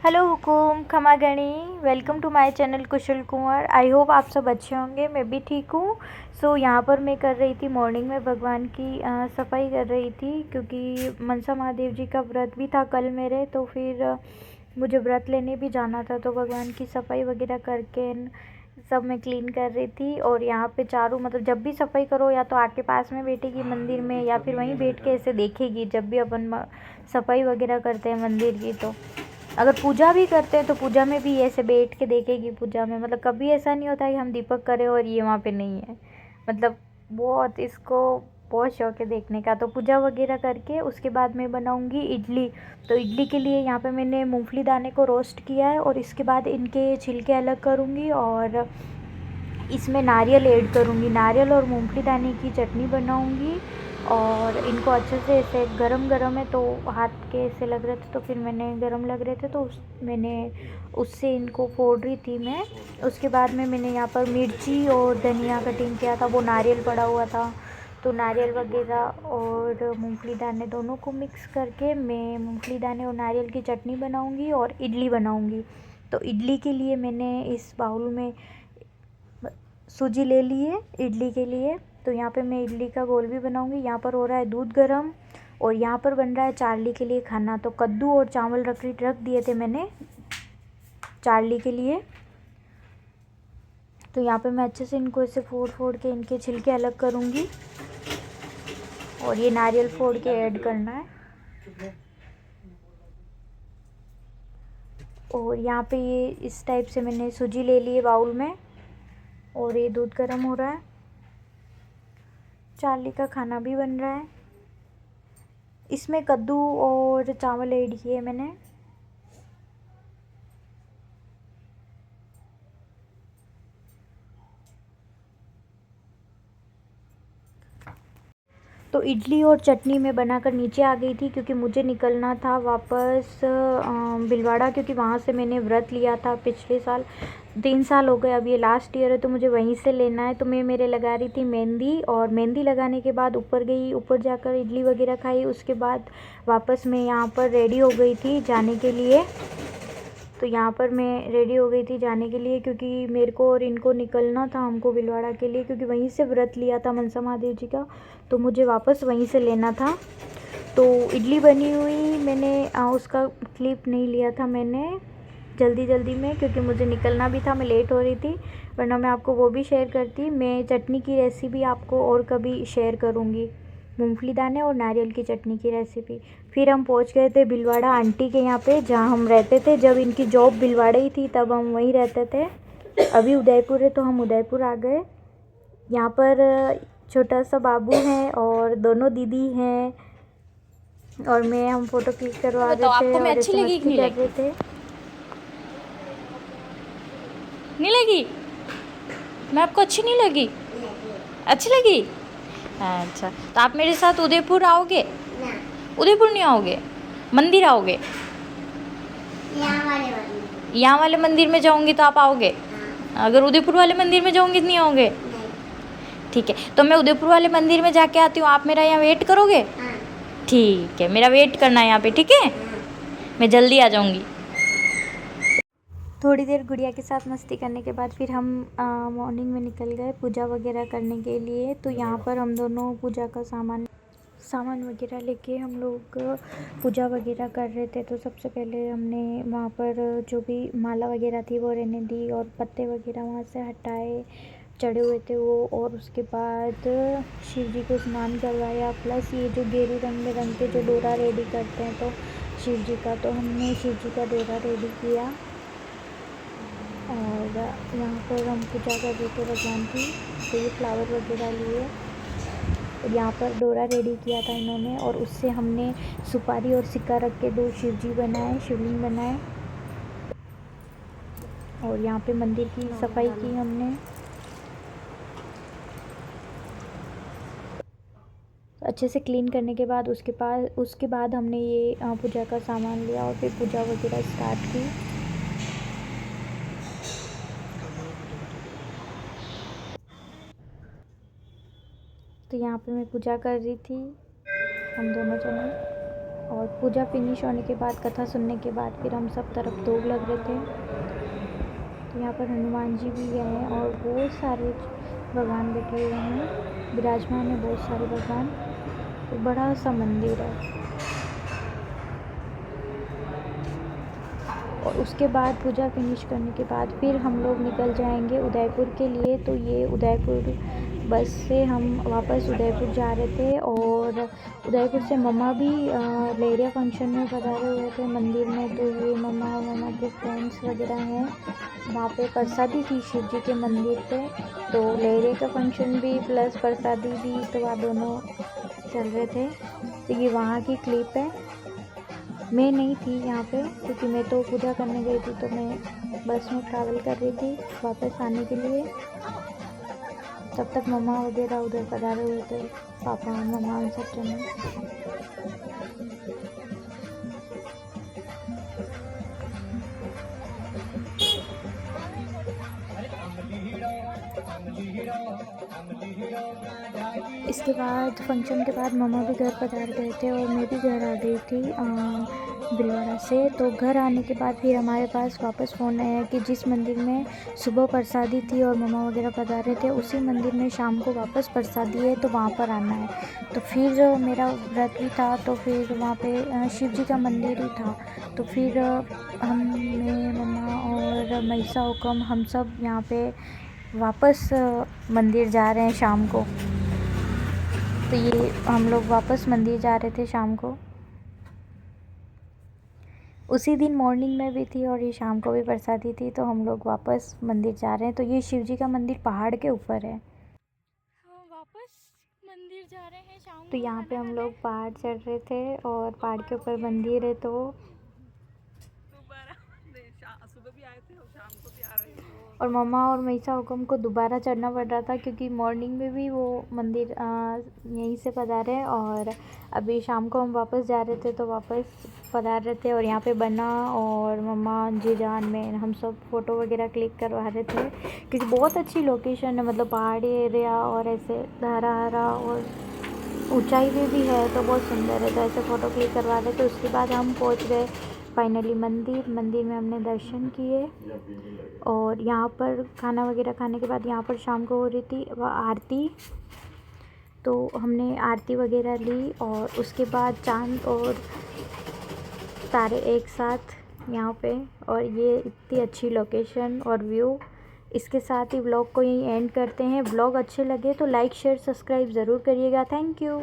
Hello हुकुम खमा गणी, welcome to my channel Kushal Kunwar. I hope आप सब अच्छे होंगे, मैं भी ठीक हूँ। यहाँ पर मैं कर रही थी मॉर्निंग में भगवान की सफाई कर रही थी, क्योंकि मनसा महादेव जी का व्रत भी था कल मेरे। तो फिर मुझे व्रत लेने भी जाना था, तो भगवान की सफाई वगैरह करके सब मैं क्लीन कर रही थी। और यहाँ पे चारों मतलब जब भी सफाई करो या तो आके पास में बैठेगी मंदिर में, या फिर वहीं बैठ के ऐसे देखेगी। जब भी अपन सफाई वगैरह करते हैं मंदिर की, तो अगर पूजा भी करते हैं तो पूजा में भी ऐसे बैठ के देखेगी पूजा में। मतलब कभी ऐसा नहीं होता कि हम दीपक करें और ये वहाँ पे नहीं है। मतलब बहुत इसको बहुत शौक है देखने का। तो पूजा वगैरह करके उसके बाद मैं बनाऊँगी इडली। तो इडली के लिए यहाँ पे मैंने मूंगफली दाने को रोस्ट किया है, और इसके बाद इनके छिलके अलग करूँगी और इसमें नारियल ऐड करूँगी। नारियल और मूंगफली दाने की चटनी बनाऊँगी, और इनको अच्छे से ऐसे गरम गरम है तो हाथ के ऐसे लग रहे थे, तो फिर मैंने गरम लग रहे थे तो मैंने उससे इनको फोड़ रही थी मैं। उसके बाद में मैंने यहाँ पर मिर्ची और धनिया कटिंग किया था, वो नारियल पड़ा हुआ था, तो नारियल वगैरह और मूंगफली दाने दोनों को मिक्स करके मैं मूंगफली दाने और नारियल की चटनी बनाऊँगी और इडली बनाऊँगी। तो इडली के लिए मैंने इस बाउल में सूजी ले ली है इडली के लिए। तो यहाँ पे मैं इडली का गोल भी बनाऊंगी। यहाँ पर हो रहा है दूध गरम, और यहाँ पर बन रहा है चार्ली के लिए खाना। तो कद्दू और चावल रख दिए थे मैंने चार्ली के लिए। तो यहाँ पे मैं अच्छे से इनको ऐसे फोड़ फोड़ के इनके छिलके अलग करूँगी, और ये नारियल फोड़ के ऐड करना है। और यहाँ पे ये इस टाइप से मैंने सूजी ले ली है बाउल में, और ये दूध गर्म हो रहा है। चार्ली का खाना भी बन रहा है। इसमें कद्दू और चावल ऐड किए मैंने। तो इडली और चटनी मैं बनाकर नीचे आ गई थी, क्योंकि मुझे निकलना था वापस भिलवाड़ा, क्योंकि वहाँ से मैंने व्रत लिया था पिछले साल। 3 साल हो गए, अब ये लास्ट ईयर है, तो मुझे वहीं से लेना है। तो मैं मेरे लगा रही थी मेहंदी, और मेहंदी लगाने के बाद ऊपर गई, ऊपर जाकर इडली वगैरह खाई। उसके बाद वापस मैं यहाँ पर रेडी हो गई थी जाने के लिए। तो यहाँ पर मैं रेडी हो गई थी जाने के लिए, क्योंकि मेरे को और इनको निकलना था हमको भिलवाड़ा के लिए, क्योंकि वहीं से व्रत लिया था मनसा महादेव जी का, तो मुझे वापस वहीं से लेना था। तो इडली बनी हुई मैंने उसका क्लिप नहीं लिया था मैंने जल्दी जल्दी में, क्योंकि मुझे निकलना भी था, मैं लेट हो रही थी। वरना मैं आपको वो भी शेयर करती। मैं चटनी की रेसिपी आपको और कभी शेयर करूँगी, मूंगफली दाने और नारियल की चटनी की रेसिपी। फिर हम पहुंच गए थे भिलवाड़ा आंटी के यहाँ पे, जहाँ हम रहते थे। जब इनकी जॉब भिलवाड़ा ही थी तब हम वहीं रहते थे। अभी उदयपुर है तो हम उदयपुर आ गए। यहाँ पर छोटा सा बाबू है और दोनों दीदी हैं, और मैं हम फ़ोटो क्लिक करवा रहे बताओ थे आपको मैं और अच्छी ऐसे लगी कि मस्ती नहीं कर लगी? रहे थे। नहीं लगी? मैं आपको अच्छी नहीं लगी? अच्छी लगी? अच्छा, तो आप मेरे साथ उदयपुर आओगे? उदयपुर नहीं आओगे, मंदिर आओगे? यहाँ वाले मंदिर में जाऊंगी तो आप आओगे? अगर उदयपुर वाले मंदिर में जाऊंगी तो नहीं आओगे? ठीक है, तो मैं उदयपुर वाले मंदिर में जाके आती हूँ, आप मेरा यहाँ वेट करोगे? ठीक है, मेरा वेट करना है यहाँ पे, ठीक है? मैं जल्दी आ जाऊँगी। थोड़ी देर गुड़िया के साथ मस्ती करने के बाद फिर हम मॉर्निंग में निकल गए पूजा वगैरह करने के लिए। तो यहाँ पर हम दोनों पूजा का सामान वगैरह लेके हम लोग पूजा वगैरह कर रहे थे। तो सबसे पहले हमने वहाँ पर जो भी माला वगैरह थी वो रहने दी, और पत्ते वगैरह वहाँ से हटाए चढ़े हुए थे वो। और उसके बाद शिव जी को स्नान करवाया, प्लस ये जो गेरू रंग में रंग के जो डोरा रेडी करते हैं तो शिव जी का, तो हमने शिव जी का डोरा रेडी किया। और यहाँ पर हम पूजा कर रहे थे भगवान की। तो ये फ्लावर वगैरह लिए, और यहाँ पर डोरा रेडी किया था इन्होंने, और उससे हमने सुपारी और सिक्का रख के 2 शिव जी बनाए, शिवलिंग बनाए। और यहाँ पे मंदिर की सफाई की हमने। अच्छे से क्लीन करने के बाद उसके बाद हमने ये पूजा का सामान लिया, और फिर पूजा वगैरह स्टार्ट की। तो यहाँ पे मैं पूजा कर रही थी, हम दोनों जने। और पूजा फिनिश होने के बाद, कथा सुनने के बाद फिर हम सब तरफ धूप लग रहे थे। तो यहाँ पर हनुमान जी भी हैं और बहुत सारे भगवान बैठे हुए हैं, विराजमान है बहुत सारे भगवान। तो बड़ा सा मंदिर है। और उसके बाद पूजा फिनिश करने के बाद फिर हम लोग निकल जाएंगे उदयपुर के लिए। तो ये उदयपुर बस से हम वापस उदयपुर जा रहे थे और उदयपुर से मम्मा भी लेरिया फंक्शन में पधारे हुए थे मंदिर में। तो ये मम्मा के फ्रेंड्स वगैरह हैं, वहाँ पे प्रसादी थी शिव जी के मंदिर पे। तो लेरिया का फंक्शन भी प्लस प्रसादी भी, तो वह दोनों चल रहे थे। तो ये वहाँ की क्लिप है। मैं नहीं थी यहाँ पे क्योंकि मैं तो पूजा करने गई थी, तो मैं बस में ट्रैवल कर रही थी वापस आने के लिए। तब तक मम्मा वगैरह उधर पधारे हुए थे, पापा मम्मा उन सब जने। इसके बाद फंक्शन के बाद मम्मा भी घर पधार गए थे और मैं भी घर आ गई थी भिलवाड़ा से। तो घर आने के बाद फिर हमारे पास वापस फ़ोन आया कि जिस मंदिर में सुबह प्रसादी थी और मम्मा वगैरह पधारे थे, उसी मंदिर में शाम को वापस प्रसादी है, तो वहाँ पर आना है। तो फिर मेरा व्रत भी था, तो फिर वहाँ पे शिव जी का मंदिर ही था। तो फिर मैं मम्मा और महिसा हुक्म हम सब यहाँ पे वापस मंदिर जा रहे हैं शाम को। तो ये हम लोग वापस मंदिर जा रहे थे शाम को। उसी दिन मॉर्निंग में भी थी और ये शाम को भी प्रसादी थी। तो हम लोग वापस मंदिर जा रहे हैं। तो ये शिव जी का मंदिर पहाड़ के ऊपर है। हाँ, वापस मंदिर जा रहे हैं शाम तो को। यहाँ पे खाना हम खाने। लोग पहाड़ चढ़ रहे थे और पहाड़ के ऊपर मंदिर है। तो सुबह भी आए थे और शाम को भी आ रहे हैं। और मम्मा और महिसा हुक्म को दोबारा चढ़ना पड़ रहा था क्योंकि मॉर्निंग में भी वो मंदिर यहीं से पधारे और अभी शाम को हम वापस जा रहे थे, तो वापस पधार रहे थे। और यहाँ पे बना और मम्मा जीजान में हम सब फ़ोटो वगैरह क्लिक करवा रहे थे क्योंकि बहुत अच्छी लोकेशन है, मतलब पहाड़ी एरिया और ऐसे हरा हरा और ऊंचाई पे भी है, तो बहुत सुंदर है। तो ऐसे फ़ोटो क्लिक करवा रहे थे। उसके बाद हम पहुँच गए फाइनली मंदिर में हमने दर्शन किए और यहाँ पर खाना वगैरह खाने के बाद यहाँ पर शाम को हो रही थी आरती। तो हमने आरती वगैरह ली और उसके बाद चांद और तारे एक साथ यहाँ पे, और ये इतनी अच्छी लोकेशन और व्यू। इसके साथ ही व्लॉग को यहीं एंड करते हैं। व्लॉग अच्छे लगे तो लाइक शेयर सब्सक्राइब ज़रूर करिएगा। Thank you.